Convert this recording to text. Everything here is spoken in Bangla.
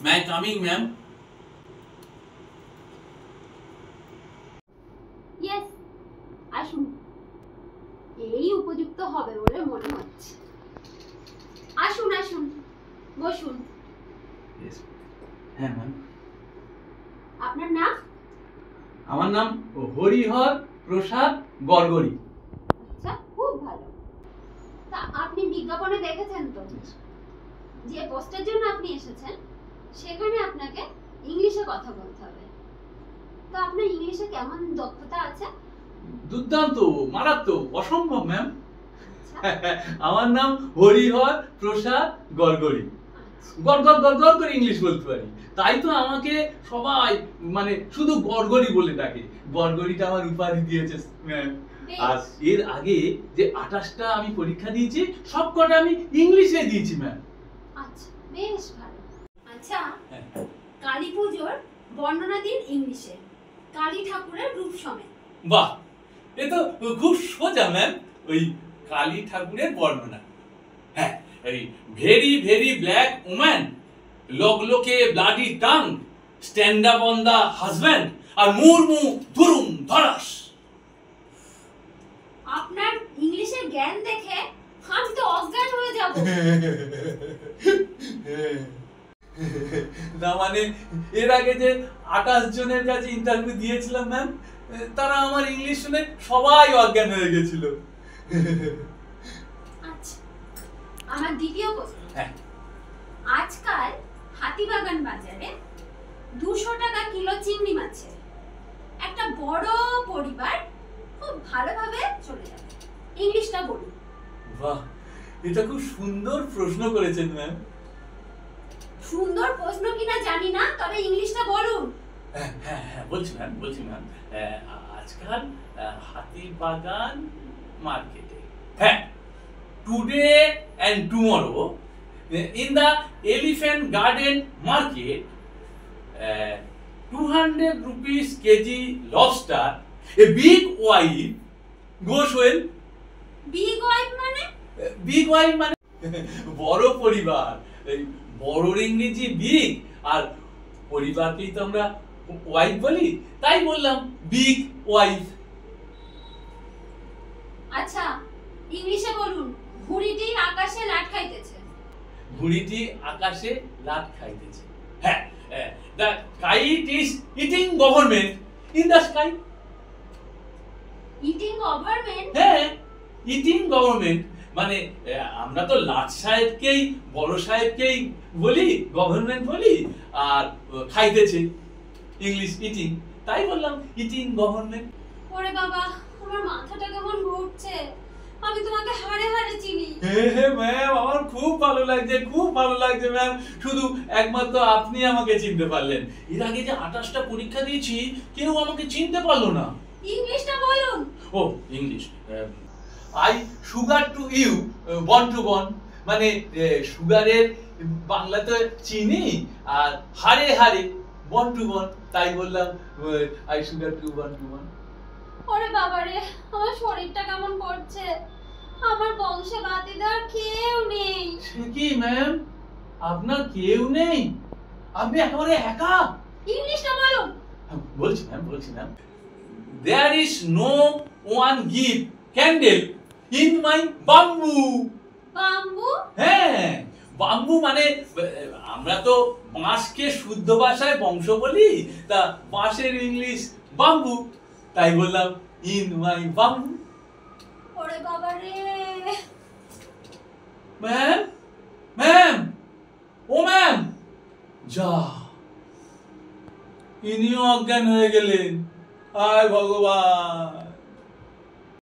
May I coming, ma'am? Yes, আসুন। এই উপযুক্ত হবে বলে মনে হচ্ছে। আসুন আসুন, বসুন। Yes. হ্যাঁ ম্যাম। আপনার নাম? আমার নাম হরিহর প্রসাদ গড়গড়ি। আচ্ছা, খুব ভালো। তা আপনি বিজ্ঞাপনে দেখেছেন তো? যে পোস্টের জন্য আপনি এসেছেন সেখানে আপনাকে ইংলিশে কথা বলতে হবে। তো আপনার ইংলিশে কেমন দক্ষতা আছে? দুর্দান্ত, মারাত্মক, অসম্ভব ম্যাম। আমার নাম হরিহর প্রসাদ গড়গড়ি। গড়গড় গড়গড় করে ইংলিশ বলতে পারি, তাই তো আমাকে সবাই মানে শুধু গড়গড়ি বলে ডাকে। গড়গড়িটা আমার উপাধি দিয়েছে ম্যাম। আর এর আগে যে 28টা আমি পরীক্ষা দিয়েছি সবকটা আমি ইংলিশে দিয়েছি ম্যাম। আচ্ছা, বেশ ভালো। আচ্ছা, কালী পুজোর বর্ণনা দিন ইংলিশে, কালী ঠাকুরের রূপ সমেত। বাহ, এ তো খুব সোজা ম্যাম। ওই কালী ঠাকুরের বর্ণনা, হ্যাঁ, এই ভেরি ভেরি ব্ল্যাক ওম্যান, লগলোকে bloody tongue, stand up on the husband, আর মুরমু ধুরুম ধরাস। আপনার ইংলিশের জ্ঞান দেখে আমি তো অজ্ঞান হয়ে যাব। না মানে এর আগে যে 28 জনের কাছে ইন্টারভিউ দিয়েছিলাম ম্যাম, তারা আমার ইংলিশ শুনে সবাই অজ্ঞান হয়ে গেছিল। আচ্ছা, আমার দ্বিতীয় প্রশ্ন। হ্যাঁ, আজকাল হাতিবাগান বাজারে 200 টাকা কিলো চিংড়ি মাছের একটা বড় পরিবার খুব ভালোভাবে চলে যাবে, ইংলিশটা বলুন। বাহ, এটা খুব সুন্দর প্রশ্ন করেছেন ম্যাম। সুন্দর প্রশ্ন কিনা জানি না, তবে ইংলিশটা বলুন। হ্যাঁ হ্যাঁ হ্যাঁ, বলছি ম্যাম। আজকাল হাতিবাগান মার্কেটে, হ্যাঁ, today and tomorrow in the elephant garden market 200 rupees KG lobster, a big wife goes well. Big wife মানে? বিগ ওয়াইফ মানে বড় পরিবার। এই বড়র ইংরেজি বিগ, আর পরিবারকেই তো আমরা ওয়াইফ বলি, তাই বললাম বিগ ওয়াইফ। আচ্ছা, ইংলিশে বলুন। ঘুড়িটি আকাশে লাট খাইতেছে। ঘুড়িটি আকাশে লাট খাইতেছে, হ্যাঁ। The kite is eating government in the sky. Eating government? হ্যাঁ, ইটিং গভর্নমেন্ট মানে আমরা তো লাট সাহেবকেই, বড় সাহেবকেই বলি গভর্নমেন্ট বলি, আর খাইতেছে ইংলিশ ইটিং, তাই বললাম ইটিং গভর্নমেন্ট। ওরে বাবা, আমার মাথাটা কেমন ঘুরছে। আমি তোমাকে হাড়ে হাড়ে চিনি। হ্যাঁ ম্যাম, আমার খুব ভালো লাগছে ম্যাম। শুধু একমাত্র আপনি আমাকে চিনতে পারলেন। এর আগে যে 28টা পরীক্ষা দিয়েছি কেউ আমাকে চিনতে পারলো না। ইংলিশটা বলুন। ও English, I sugar to you বন টু বন, মানে সুগারের বাংলাতে চিনি, আর হাড়ে হাড়ে বন টু বন, তাই বললাম আই সুগার টু বন টু বন। ওরে বাবা রে, আমার শরীরটা কেমন করছে। আমার বংশে বাতিদার কেউ নেই। সে কি ম্যাম, আপনার কেউ নেই? আপনি একেবারে একা? ইংলিশটা বলুন। বলছি ma'am. There is no one give candle in my bamboo. Bamboo? হ্যাঁ, বাম্বু মানে আমরা তো বাঁশকে শুদ্ধ ভাষায় বংশ বলি, তা বাঁশের ইংলিশ বাম্বু, তাই বললাম ইন মাই বাম্বু। ওরে বাবা রে। ম্যাম, ও ম্যাম, যা, ইনিও অজ্ঞান হয়ে গেলেন। হায় ভগবান।